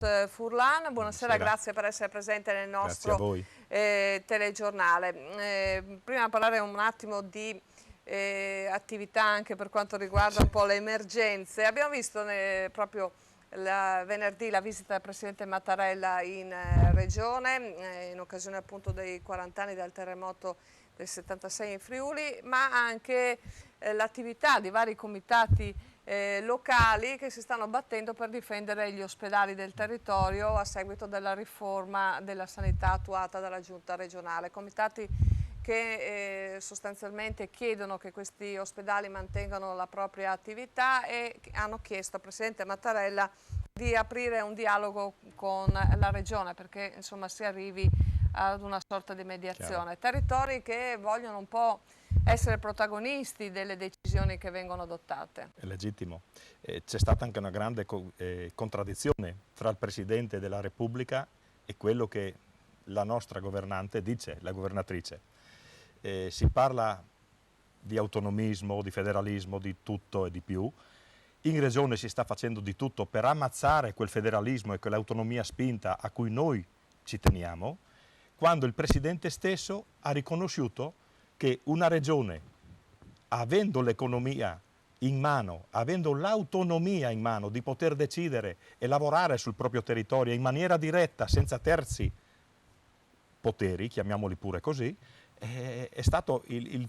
Furlan, buonasera, grazie per essere presente nel nostro telegiornale. Prima di parlare un attimo di attività anche per quanto riguarda un po' le emergenze, abbiamo visto proprio venerdì la visita del Presidente Mattarella in Regione, in occasione appunto dei 40 anni dal terremoto del 76 in Friuli, ma anche l'attività di vari comitati locali che si stanno battendo per difendere gli ospedali del territorio a seguito della riforma della sanità attuata dalla Giunta regionale. Comitati che sostanzialmente chiedono che questi ospedali mantengano la propria attività e hanno chiesto al Presidente Mattarella di aprire un dialogo con la Regione perché insomma si arrivi ad una sorta di mediazione. Territori che vogliono un po' essere protagonisti delle decisioni che vengono adottate. È legittimo. C'è stata anche una grande contraddizione fra il Presidente della Repubblica e quello che la nostra governante dice, la governatrice. Si parla di autonomismo, di federalismo, di tutto e di più. In Regione si sta facendo di tutto per ammazzare quel federalismo e quell'autonomia spinta a cui noi ci teniamo, quando il Presidente stesso ha riconosciuto che una regione, avendo l'economia in mano, avendo l'autonomia in mano di poter decidere e lavorare sul proprio territorio in maniera diretta, senza terzi poteri, chiamiamoli pure così, è stato il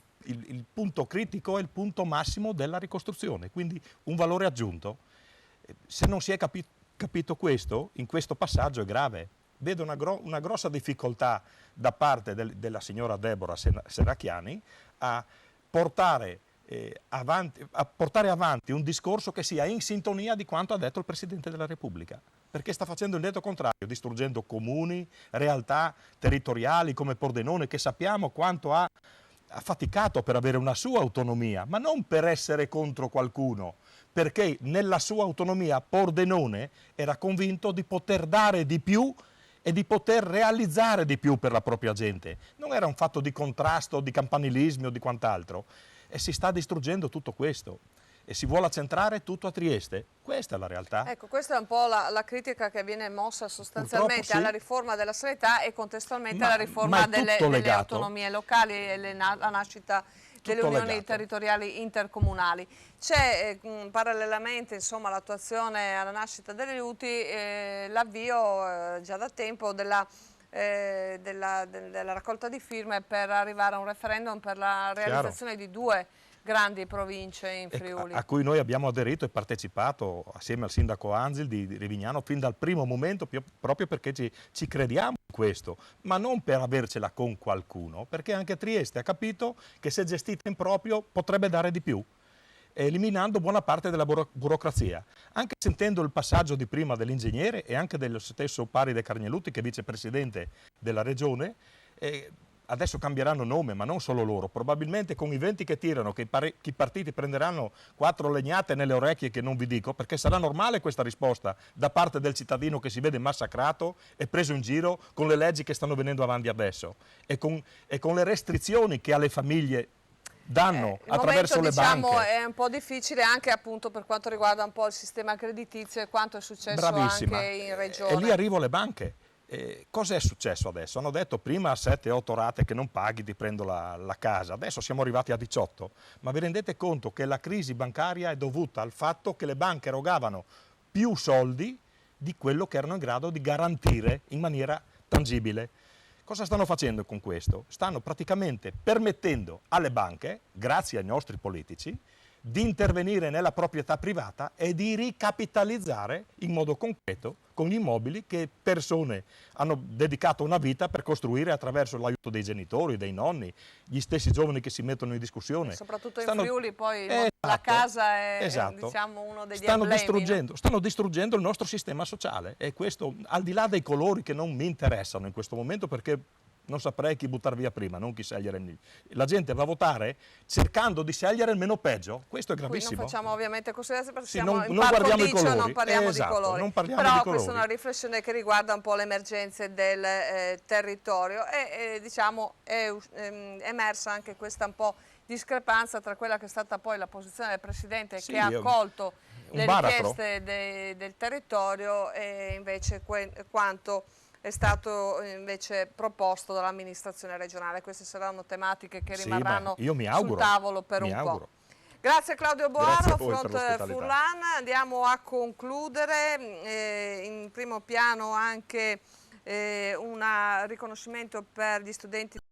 punto critico e il punto massimo della ricostruzione, quindi un valore aggiunto. Se non si è capito questo, in questo passaggio è grave. Vedo una grossa difficoltà da parte della signora Deborah Serracchiani a portare avanti un discorso che sia in sintonia di quanto ha detto il Presidente della Repubblica, perché sta facendo il netto contrario, distruggendo comuni, realtà territoriali come Pordenone, che sappiamo quanto ha faticato per avere una sua autonomia, ma non per essere contro qualcuno, perché nella sua autonomia Pordenone era convinto di poter dare di più e di poter realizzare di più per la propria gente. Non era un fatto di contrasto, di campanilismo o di quant'altro. E si sta distruggendo tutto questo. E si vuole accentrare tutto a Trieste. Questa è la realtà. Ecco, questa è un po' la critica che viene mossa sostanzialmente alla riforma della sanità e contestualmente alla riforma delle autonomie locali e la nascita delle unioni territoriali intercomunali. C'è parallelamente all'attuazione alla nascita delle UTI l'avvio già da tempo della raccolta di firme per arrivare a un referendum per la realizzazione di 2 grandi province in Friuli. A cui noi abbiamo aderito e partecipato assieme al sindaco Anzil di Rivignano fin dal primo momento, proprio perché ci crediamo in questo, ma non per avercela con qualcuno, perché anche Trieste ha capito che se gestita in proprio potrebbe dare di più, eliminando buona parte della burocrazia. Anche sentendo il passaggio di prima dell'ingegnere e anche dello stesso Paride Carnelutti, che è vicepresidente della regione, adesso cambieranno nome, ma non solo loro, probabilmente con i venti che tirano, che i partiti prenderanno 4 legnate nelle orecchie che non vi dico, perché sarà normale questa risposta da parte del cittadino che si vede massacrato e preso in giro con le leggi che stanno venendo avanti adesso e con le restrizioni che alle famiglie danno attraverso le banche. È un po' difficile anche appunto per quanto riguarda un po' il sistema creditizio e quanto è successo anche in Regione. E lì arrivo alle banche. Cosa è successo adesso? Hanno detto prima 7-8 rate che non paghi ti prendo la casa, adesso siamo arrivati a 18, ma vi rendete conto che la crisi bancaria è dovuta al fatto che le banche erogavano più soldi di quello che erano in grado di garantire in maniera tangibile. Cosa stanno facendo con questo? Stanno praticamente permettendo alle banche, grazie ai nostri politici, di intervenire nella proprietà privata e di ricapitalizzare in modo concreto con gli immobili che persone hanno dedicato una vita per costruire attraverso l'aiuto dei genitori, dei nonni, gli stessi giovani che si mettono in discussione. E soprattutto in Friuli poi la casa è diciamo uno degli emblemi. Stanno distruggendo il nostro sistema sociale e questo al di là dei colori che non mi interessano in questo momento perché non saprei chi buttare via prima, non chi scegliere. La gente va a votare cercando di scegliere il meno peggio, questo è gravissimo. Qui non facciamo ovviamente considerazioni perché siamo in parco licio, non parliamo di colori. Però questa è una riflessione che riguarda un po' le emergenze del territorio e diciamo è emersa anche questa un po' discrepanza tra quella che è stata poi la posizione del Presidente che ha accolto le richieste del territorio e invece quanto è stato invece proposto dall'amministrazione regionale. Queste saranno tematiche che rimarranno sul tavolo per un po'. Grazie Claudio Boaro, Front Furlan. Andiamo a concludere. In primo piano anche un riconoscimento per gli studenti